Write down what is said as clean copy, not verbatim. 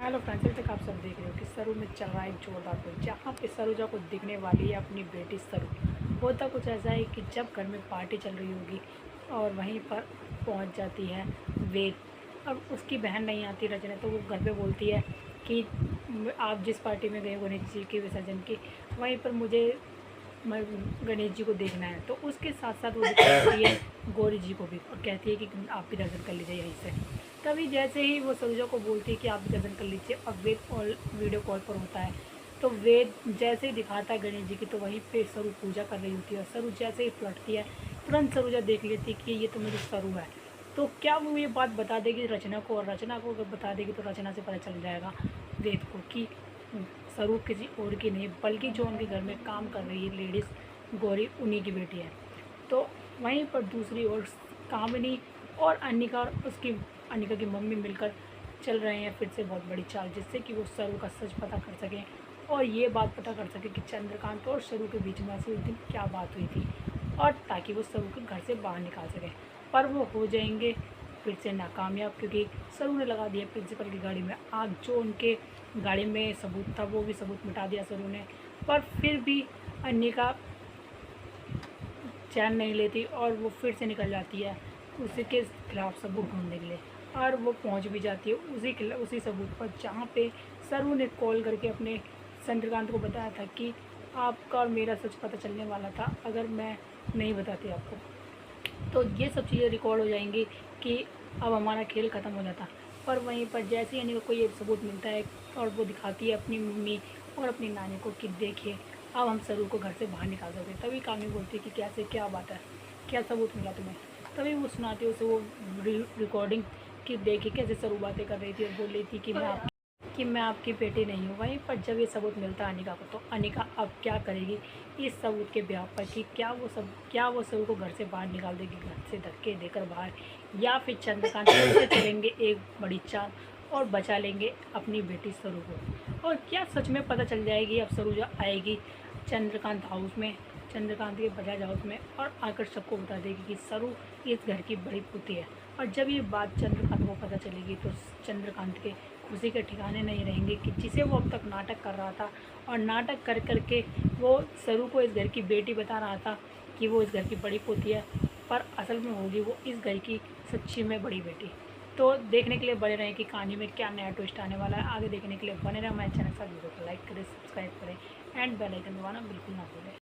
Hello friends, अभी तक आप सब देख रहे हो कि सरू में चल रहा है एक जोरदार फिल्म, जहाँ पे सरोजा को दिखने वाली है अपनी बेटी सरू। होता कुछ ऐसा है कि जब घर में पार्टी चल रही होगी और वहीं पर पहुंच जाती है वेद। अब उसकी बहन नहीं आती रचना, तो वो घर पे बोलती है कि आप जिस पार्टी में गए गणेश जी के विसर्जन की, वहीं पर मुझे गणेश जी को देखना है। तो उसके साथ साथ वो दिखाती है गौरी जी को भी और कहती है कि आप भी दर्शन कर लीजिए यहीं से। तभी जैसे ही वो सरोजा को बोलती है कि आप भी दर्शन कर लीजिए और वेद कॉल वीडियो कॉल पर होता है, तो वेद जैसे ही दिखाता है गणेश जी की, तो वहीं पे सरू पूजा कर रही होती है। और सरू जैसे ही पलटती है, तुरंत सरोजा देख लेती है कि ये तो मेरी सरू है। तो क्या वो ये बात बता देगी रचना को, और रचना को अगर बता देगी तो रचना से पता चल जाएगा वेद को कि सरू किसी और की नहीं, बल्कि जो उनके घर में काम कर रही है लेडीज़ गौरी, उन्हीं की बेटी है। तो वहीं पर दूसरी ओर कामिनी और अनिका और उसकी अनिका की मम्मी मिलकर चल रहे हैं फिर से बहुत बड़ी चाल, जिससे कि वो सरू का सच पता कर सकें और ये बात पता कर सकें कि चंद्रकांत और सरू के बीच में ऐसी उस दिन क्या बात हुई थी, और ताकि वो सरू के घर से बाहर निकाल सकें। पर वो हो जाएंगे फिर से नाकामयाब, क्योंकि सरू ने लगा दिया प्रिंसिपल की गाड़ी में आग। जो उनके गाड़ी में सबूत था वो भी सबूत मिटा दिया सरू ने। पर फिर भी अनिका चैन नहीं लेती और वो फिर से निकल जाती है उसी के खिलाफ सबूत ढूंढने के लिए, और वो पहुंच भी जाती है उसी सबूत पर जहाँ पे सरू ने कॉल करके अपने चंद्रकांत को बताया था कि आपका और मेरा सच पता चलने वाला था अगर मैं नहीं बताती आपको। तो ये सब चीज़ें रिकॉर्ड हो जाएंगी कि अब हमारा खेल ख़त्म हो जाता। पर वहीं पर जैसे ही यानी कोई एक सबूत मिलता है और वो दिखाती है अपनी मम्मी और अपनी नानी को कि देखिए अब हम सरू को घर से बाहर निकाल सकते हैं, तभी कामी बोलती है कि कैसे, क्या बात है, क्या सबूत मिला तुम्हें। तभी वो सुनाती है उसे वो रिकॉर्डिंग कि देखिए कैसे सरू बातें कर रही थी और बोल रही थी कि मैं आपकी बेटी नहीं हूँ। वहीं पर जब ये सबूत मिलता है अनिका को, तो अनिका अब क्या करेगी इस सबूत के ब्याह पर कि क्या वो सरू को घर से बाहर निकाल देगी, घर से धक्के देकर बाहर, या फिर चंद्रकांत से चलेंगे एक बड़ी चाल और बचा लेंगे अपनी बेटी सरू को। और क्या सच में पता चल जाएगी अब सरू जो आएगी चंद्रकांत हाउस में, चंद्रकांत के बजाज हाउस में, और आकर सबको बता देगी कि सरू इस घर की बड़ी पुती है। और जब ये बात चंद्रकांत को पता चलेगी तो चंद्रकांत के खुशी के ठिकाने नहीं रहेंगे कि जिसे वो अब तक नाटक कर रहा था और नाटक कर करके वो सरू को इस घर की बेटी बता रहा था कि वो इस घर की बड़ी पोती है, पर असल में होगी वो इस घर की सच्ची में बड़ी बेटी। तो देखने के लिए बने रहें कि कहानी में क्या नया ट्विस्ट आने वाला है। आगे देखने के लिए बने रहें हमारे चैनल पर, वीडियो को लाइक करें, सब्सक्राइब करें एंड बेल आइकन दबाना बिल्कुल ना भूलें।